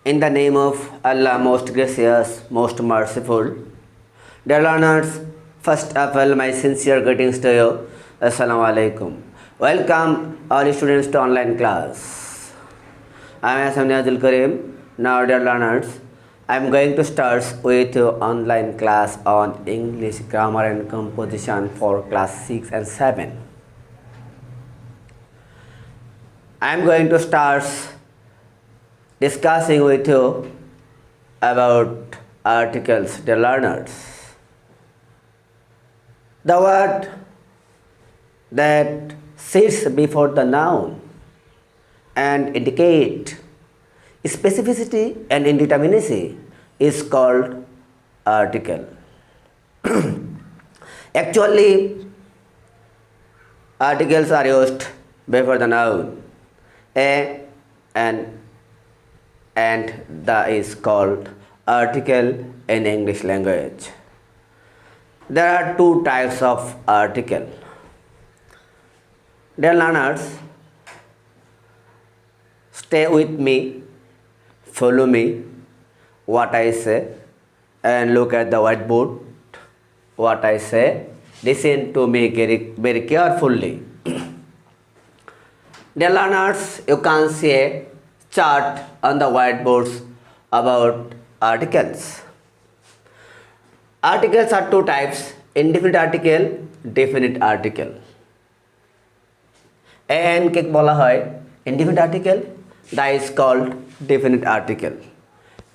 In the name of Allah, most gracious, most merciful. Dear learners, first of all, my sincere greetings to you. Assalamu alaikum. Welcome all students to online class. I am Asam Niazul Karim. Now, dear learners, I am going to start with your online class on English grammar and composition for class 6 and 7. I am going to start discussing with you about articles, dear learners. The word that sits before the noun and indicate specificity and indeterminacy is called article. Actually, articles are used before the noun and the is called article in English language. There are two types of article. Dear learners, stay with me, follow me, what I say, and look at the whiteboard, what I say. Listen to me very carefully. Dear learners, you can see a chart on the whiteboards about articles. Articles are two types: indefinite article, definite article. And কে বলা হয় indefinite article, that is called definite article.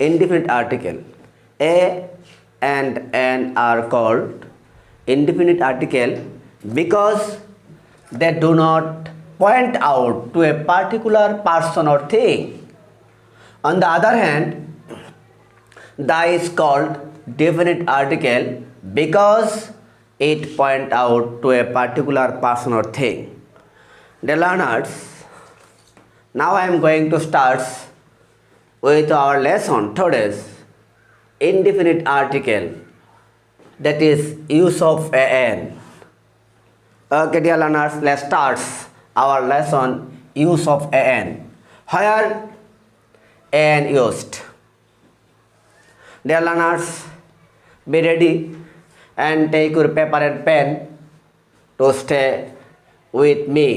Indefinite article, a and an are called indefinite article because they do not point out to a particular person or thing. On the other hand, that is called definite article because it point out to a particular person or thing. Dear learners, now I am going to start with our lesson today's indefinite article, that is use of an. Okay, dear learners, let's start our lesson use of an. Where an used? Dear learners, be ready and take your paper and pen to stay with me.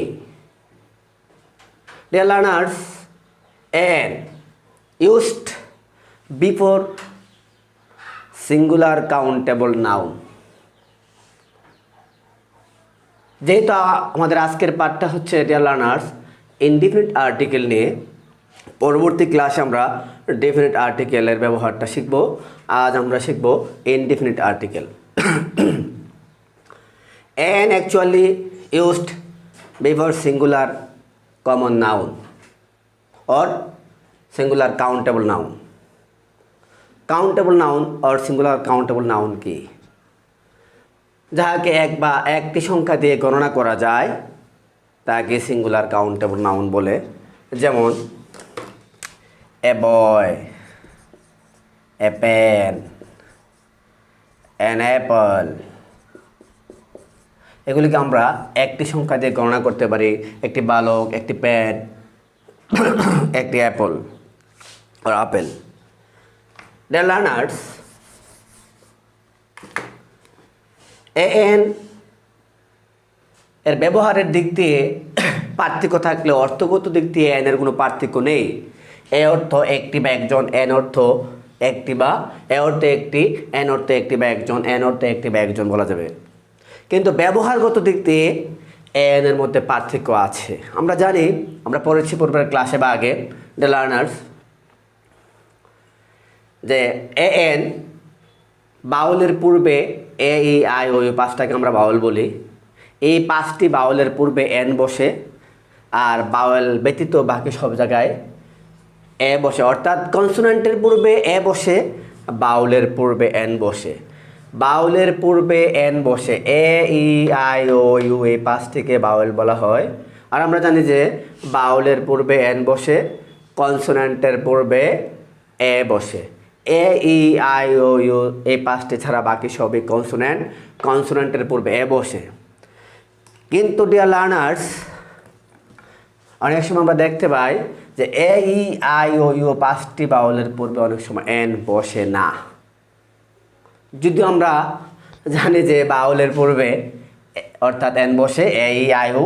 Dear learners, an used before singular countable noun. যেহেতু আমাদের আজকের পাঠটা হচ্ছে dear learners indefinite article নিয়ে, পরবর্তী ক্লাসে আমরা definite আর্টিকেলের ব্যবহারটা শিখব। আজ আমরা শিখব indefinite article. An actually used before singular common noun or singular countable noun. Countable noun or singular countable noun কি? যাহাকে এক বা একটি সংখ্যা দিয়ে গণনা করা যায় তাকে সিঙ্গুলার কাউন্টেবল নাউন বলে। যেমন এ বয়, এ পেন, অ্যান অ্যাপল, এগুলিকে আমরা একটি সংখ্যা দিয়ে গণনা করতে পারি। একটি বালক, একটি পেন, একটি অ্যাপল আর আপেল। ডিয়ার লার্নার্স, এন এর ব্যবহারের দিক দিয়ে পার্থক্য থাকলে অর্থগত দিক দিয়ে এন এর কোনো পার্থক্য নেই। এ অর্থ একটি বা একজন, এন অর্থ একটি বা, এ অর্থে একটি, এন অর্থে একটি বা একজন, এন অর্থে একটি বা একজন বলা যাবে। কিন্তু ব্যবহারগত দিক দিয়ে এন এর মধ্যে পার্থক্য আছে। আমরা জানি, আমরা পড়েছি পূর্বের ক্লাসে বা আগে, দ্য লার্নার্স, যে এ এন বাউলের পূর্বে এ ই আই ও ইউ পাঁচটাকে আমরা বাউল বলি। এই পাঁচটি বাউলের পূর্বে এন বসে, আর বাউল ব্যতীত বাকি সব জায়গায় এ বসে। অর্থাৎ কনসোনেন্টের পূর্বে এ বসে, বাউলের পূর্বে এন বসে। বাউলের পূর্বে এন বসে, এ ই আই ও ইউ এই পাঁচটিকে বাউল বলা হয়। আর আমরা জানি যে বাউলের পূর্বে এন বসে, কনসোনেন্টের পূর্বে এ বসে। এ ই আই ও ইউ এই পাঁচটি ছাড়া বাকি সবই কনসোনেন্ট, কনসোনেন্টের পূর্বে এ বসে। কিন্তু ডিয়ার লার্নার্স, অনেক সময় আমরা দেখতে পাই যে এ ই আই ও ইউ পাঁচটি বাউলের পূর্বে অনেক সময় এন বসে না। যদিও আমরা জানি যে বাউলের পূর্বে অর্থাৎ এন বসে, এ ই আই ও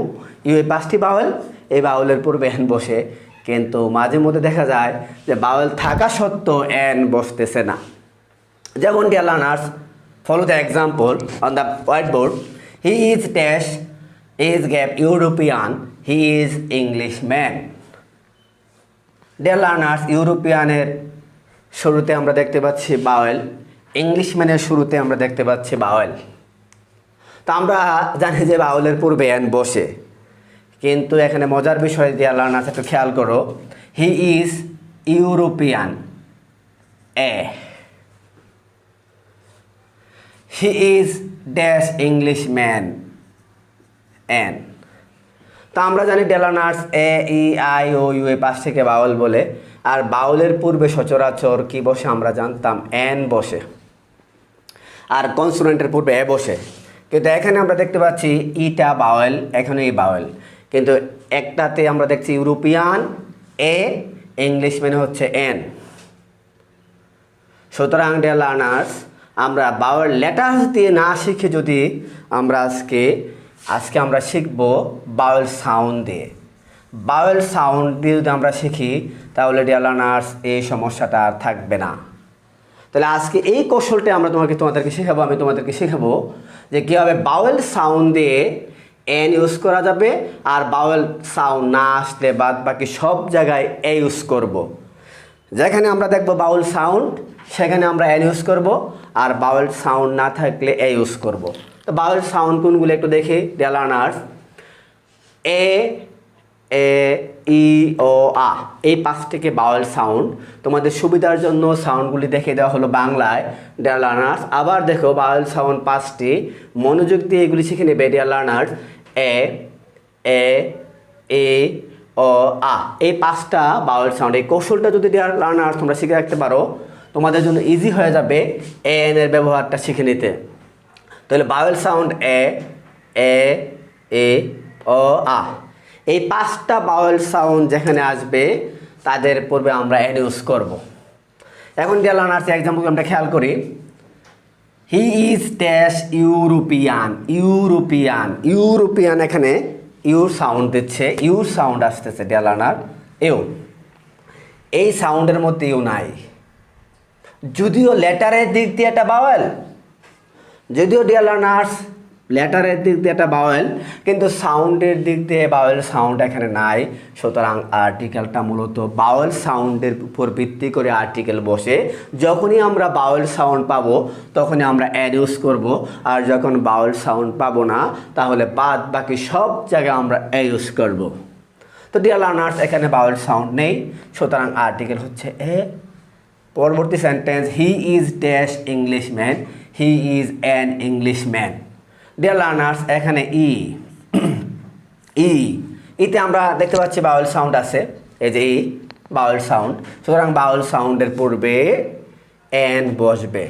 ইউ এই পাঁচটি বাউল, এই বাউলের পূর্বে এন বসে, কিন্তু মাঝে মধ্যে দেখা যায় যে বাউল থাকা সত্ত্বেও এন বসতেছে না। যেমন dear learners, follow the example on the white board. He is dash is gap European, he is Englishman. Dear learners, ইউরোপিয়ানের শুরুতে আমরা দেখতে পাচ্ছি বাউল, ইংলিশম্যানের শুরুতে আমরা দেখতে পাচ্ছি বাউল। তো আমরা জানি যে বাউলের পূর্বে এন বসে, কিন্তু এখানে মজার বিষয় ডিয়ার লার্নার্স একটু খেয়াল করো, he is European a, he is dash Englishman an. তো আমরা জানি dear learners, A E I O U এই পাঁচ থেকে বাউল বলে, আর বাউলের পূর্বে সচরাচর কি বসে আমরা জানতাম, এন বসে, আর কনসোনেন্টের পূর্বে এ বসে। কিন্তু এখানে আমরা দেখতে পাচ্ছি ইটা বাউল, এখানে এই বাউল, কিন্তু একটাতে আমরা দেখছি ইউরোপিয়ান এ, ইংলিশম্যান হচ্ছে এন। সুতরাং ডিয়ার লার্নার্স, আমরা বাউল লেটার্স দিয়ে না শিখে যদি আমরা আজকে আমরা শিখব বাউল সাউন্ড দিয়ে। বাউল সাউন্ড দিয়ে যদি আমরা শিখি তাহলে ডিয়ার লার্নার্স এই সমস্যাটা আর থাকবে না। তাহলে আজকে এই কৌশলটা তোমাদেরকে শেখাবো, আমি তোমাদেরকে শেখাবো যে কীভাবে বাউল সাউন্ড দিয়ে এন ইউজ করা যাবে, আর বাউল সাউন্ড না আসলে বাদ বাকি সব জায়গায় এ ইউজ করব। যেখানে আমরা দেখব বাউল সাউন্ড সেখানে আমরা এন ইউজ করব, আর বাউল সাউন্ড না থাকলে এ ইউজ করব। তো বাউল সাউন্ড কোনগুলো একটু দেখি ডিয়ার লার্নার্স। এ, এ, ই, ও, আ, এই পাঁচটিকে বাউল সাউন্ড। তোমাদের সুবিধার জন্য সাউন্ডগুলি দেখে দেওয়া হলো বাংলায় ডিয়ার লার্নার্স। আবার দেখো বাউল সাউন্ড পাঁচটি, মনোযোগ দিয়ে এগুলি শিখে নেবে ডিয়ার লার্নার্স। এ, এ, এ, ও, আ, এই পাঁচটা বাউল সাউন্ড। এই কৌশলটা যদি ডিয়ার লার্নার্স তোমরা শিখে রাখতে পারো, তোমাদের জন্য ইজি হয়ে যাবে এন এর ব্যবহারটা শিখে নিতে। তাহলে বাউল সাউন্ড এ, এ, ও, আ, এই পাঁচটা বাউল সাউন্ড যেখানে আসবে তাদের পূর্বে আমরা এন ইউজ করব। এখন ডিয়ার লার্নার্স এক্সাম্পল আমরা খেয়াল করি। হি is dash European, European, European, এখানে ইউ সাউন্ড দিচ্ছে, ইউ সাউন্ড আসতেছে ডিয়ার লার্নার, ইউ, এই সাউন্ডের মধ্যে ইউ নাই। যদিও লেটারের দিক দিয়ে একটা বাউল, যদিও ডিয়ার লার্নার্স লেটারের দিক দিয়ে একটা বাউল, কিন্তু সাউন্ডের দিক দিয়ে বাউল সাউন্ড এখানে নাই। সুতরাং আর্টিকেলটা মূলত বাউল সাউন্ডের উপর ভিত্তি করে আর্টিকেল বসে। যখনই আমরা বাউল সাউন্ড পাবো তখনই আমরা এন ইউজ করব, আর যখন বাউল সাউন্ড পাবো না তাহলে বাদ বাকি সব জায়গায় আমরা এ ইউজ করব। তো ডিয়ার লার্নার্স এখানে বাউল সাউন্ড নেই, সুতরাং আর্টিকেল হচ্ছে এ। পরবর্তী sentence, he is dash Englishman, he is an Englishman. Dear learners এখানে ই, ইতে আমরা দেখতে পাচ্ছি বাউল সাউন্ড আছে, এই যে ই বাউল সাউন্ড। সুতরাং বাউল সাউন্ডের পূর্বে এন বসবে।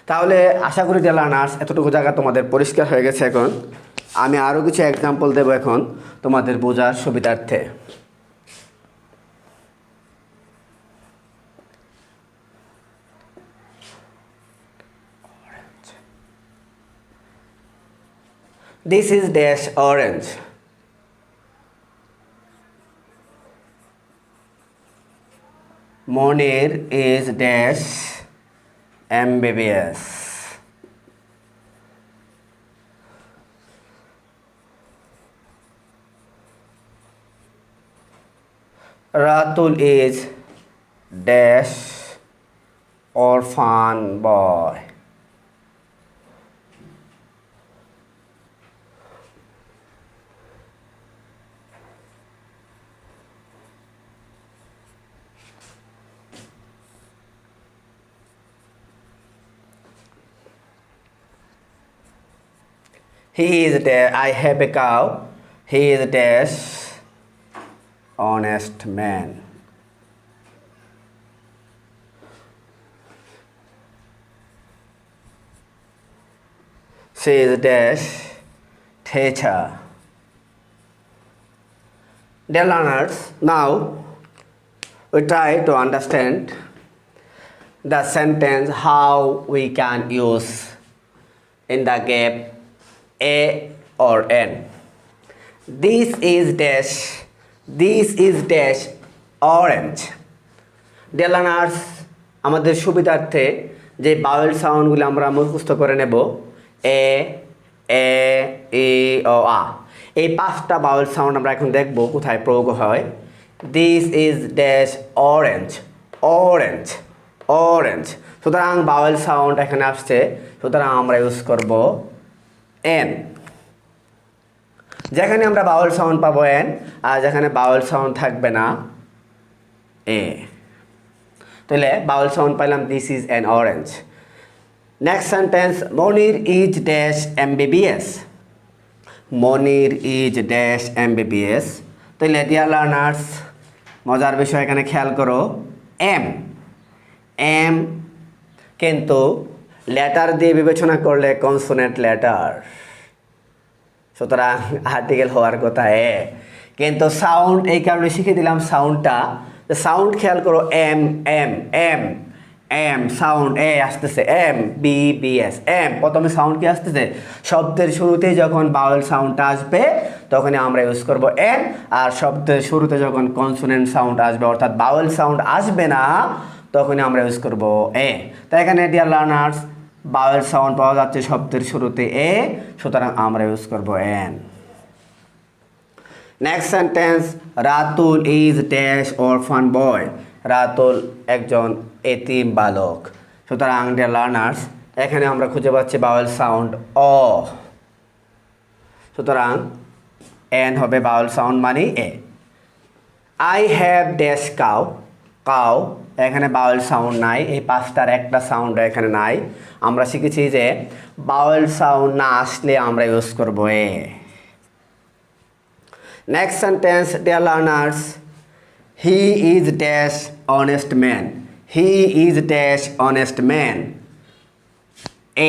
তাহলে আশা করি ডিয়ার লার্নার্স এতটুকু জায়গা তোমাদের পরিষ্কার হয়ে গেছে। এখন আমি আরও কিছু এক্সাম্পল দেবো এখন তোমাদের বোঝার সুবিধার্থে। This is dash orange. Monir is dash MBBS. Ratul is dash orphan boy. He is dash, I have a cow. He is dash honest man. She is dash teacher. Dear learners, now we try to understand the sentence how we can use in the gap a or n. This is dash orange. Dear learners, আমাদের সুবিধার্থে যে বাউল সাউন্ডগুলো আমরা মুখস্থ করে নেব এ ই ও আ, এই 5টা বাউল sound আমরা এখন দেখব কোথায় প্রয়োগ হয়। This is dash orange, orange, orange. সুতরাং বাউল সাউন্ড এখানে আসছে, সুতরাং আমরা ইউজ করব এন। যেখানে আমরা বাউল সাউন্ড পাবো এন, আর যেখানে বাউল সাউন্ড থাকবে না এ। তাহলে বাউল সাউন্ড পাইলাম this is an orange. Next sentence, Monir is dash MBBS. Monir is dash MBBS. তাহলে ডিয়ার লার্নার্স, মজার বিষয় এখানে খেয়াল করো, এম এম কিন্তু লেটার দিয়ে বিবেচনা করলে কনসোনেন্ট লেটার, সুতরাং আর্টিকেল হওয়ার কথা এ, কিন্তু সাউন্ড এই কারণে শিখে দিলাম সাউন্ডটা। সাউন্ড খেয়াল করো, M M M M sound এ আসতেছে, M B B S M. প্রথমে সাউন্ড কি আসতেছে, শব্দের শুরুতে যখন বাউল সাউন্ডটা আসবে তখনই আমরা ইউজ করব এন, আর শব্দের শুরুতে যখন কনসোনেন্ট সাউন্ড আসবে অর্থাৎ বাউল সাউন্ড আসবে না তখনই আমরা ইউজ করব এ। তাই এখানে ডিয়ার লার্নার্স বাউল সাউন্ড পাওয়া যাচ্ছে শব্দের শুরুতে এ, সুতরাং আমরা ইউজ করব an. Next sentence, Ratul is dash orphan boy. Ratul একজন এতিম বালক। সুতরাং ডিয়ার লার্নার্স এখানে আমরা খুঁজে পাচ্ছি বাউল সাউন্ড অ, সুতরাং এন হবে বাউল সাউন্ড মানে a. I have dash cow, cow এখানে বাউল সাউন্ড নাই, এই 5টার একটা সাউন্ড এখানে নাই। আমরা শিখেছি যে বাউল সাউন্ড না আসলে আমরা ইউজ করব a. Next sentence, dear learners, he is dash honest man. He is dash honest man.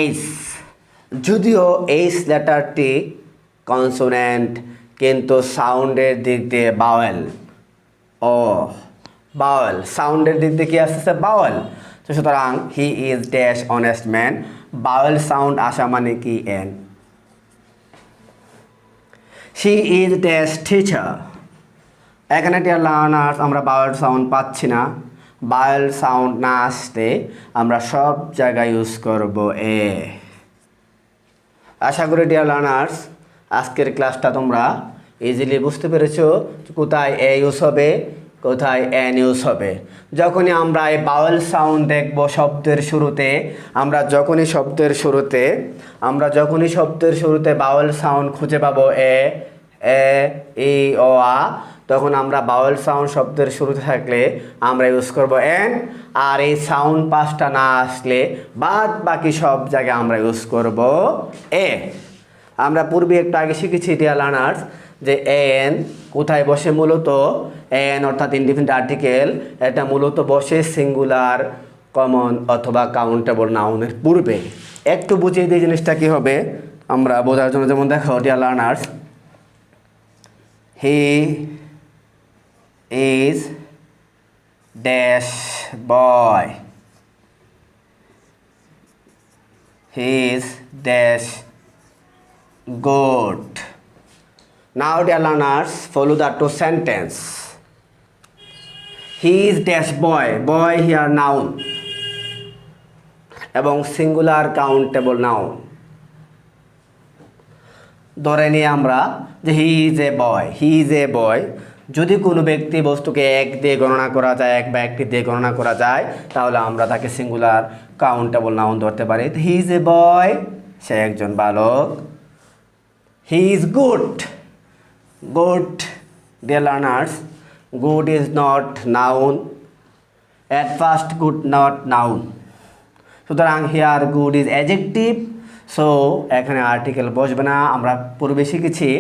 H, যদিও এইচ লেটারটি কনসোনেন্ট কিন্তু সাউন্ডের দিক দিয়ে বাউল, ও বাউল সাউন্ডের দিক দিয়ে কি আসতেছে বাউল, তো সুতরাং হি is dash honest man, Baul sound আসা মানে কি N. She is dash teacher. এখানে ডিয়ার লার্নার্স আমরা বাউল সাউন্ড পাচ্ছি না, বাউল সাউন্ড না আসতে আমরা সব জায়গায় ইউজ করব এ। আশা করি ডিয়ার লার্নার্স আজকের ক্লাসটা তোমরা ইজিলি বুঝতে পেরেছো কোথায় এ ইউজ হবে, কোথায় এন ইউজ হবে। যখনই আমরা এই বাউল সাউন্ড দেখব শব্দের শুরুতে, আমরা যখনই শব্দের শুরুতে বাউল সাউন্ড খুঁজে পাবো এ ই ও আ, তখন আমরা বাউল সাউন্ড শব্দের শুরুতে থাকলে আমরা ইউজ করব এন, আর এই সাউন্ড 5টা না আসলে বাদ বাকি সব জায়গায় আমরা ইউজ করব এ। আমরা পূর্বে একটু আগে শিখেছি ডিয়ার লার্নার্স যে এন কোথায় বসে, মূলত এন অর্থাৎ ইনডিফিনিট আর্টিকেল এটা মূলত বসে সিঙ্গুলার, কমন অথবা কাউন্টেবল নাউনের পূর্বে। একটু বুঝিয়ে দিয়ে জিনিসটা কী হবে আমরা বোঝার জন্য, যেমন দেখো deer learners, he is dash boy, he is dash good. Now dear learners, follow the two sentence. He is dash boy, boy here noun এবং সিঙ্গুলার কাউন্টেবল নাউন। ধরে নিয়ে আমরা যে he is a boy, he is a বয়। যদি কোনো ব্যক্তি বস্তুকে এক দিয়ে গণনা করা যায়, এক বা একটি দিয়ে গণনা করা যায়, তাহলে আমরা তাকে সিঙ্গুলার কাউন্টেবল নাউন ধরতে পারি। হি ইজ এ বয়, সে একজন বালক। He is good. Good, dear learners, good is not noun. At first, good not noun. সুতরাং here good is adjective. So এখানে আর্টিকেল বসবে না। আমরা পূর্বে শিখেছি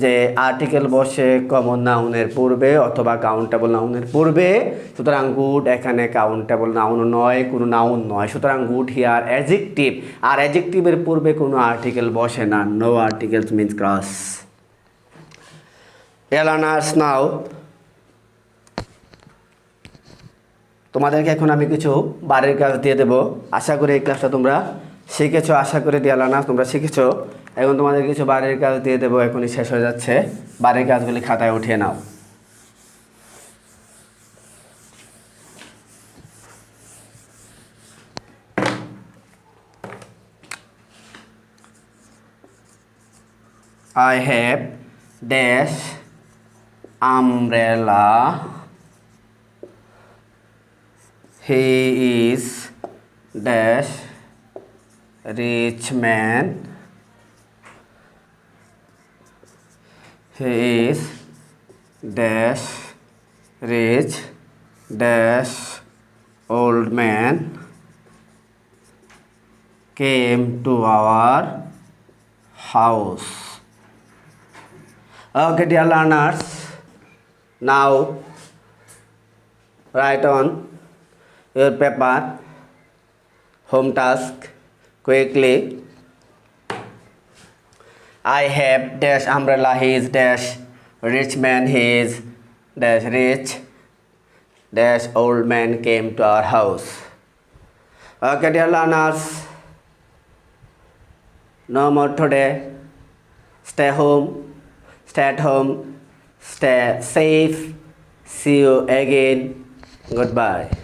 যে আর্টিকেল বসে কমন নাউনের পূর্বে অথবা কাউন্টেবল নাউনের পূর্বে। সুতরাং গুড এখানে কাউন্টেবল নাউন নয়, কোনো নাউন নয়। সুতরাং গুড হিয়ার অ্যাডজেক্টিভ, আর অ্যাডজেক্টিভের পূর্বে কোনো আর্টিকেল বসে না। No articles means cross. Learners, now তোমাদেরকে এখন আমি কিছু বাড়ির কাজ দিয়ে দেবো। আশা করি এই ক্লাসটা তোমরা শিখেছো, আশা করি দিয়ালা না তোমরা শিখেছো। এখন তোমাদের কিছু বাড়ির কাজ দিয়ে দেবো, এখনই শেষ হয়ে যাচ্ছে। বাড়ির কাজগুলি খাতায় উঠিয়ে নাও। I have dash umbrella. He is dash rich man. He is dash rich dash old man came to our house. Okay, dear learners, now write on your paper home task quickly. I have dash umbrella. He is dash rich man. He is dash rich dash old man came to our house. Okay, dear learners, no more today. Stay home. Stay at home. Stay safe. See you again. Goodbye.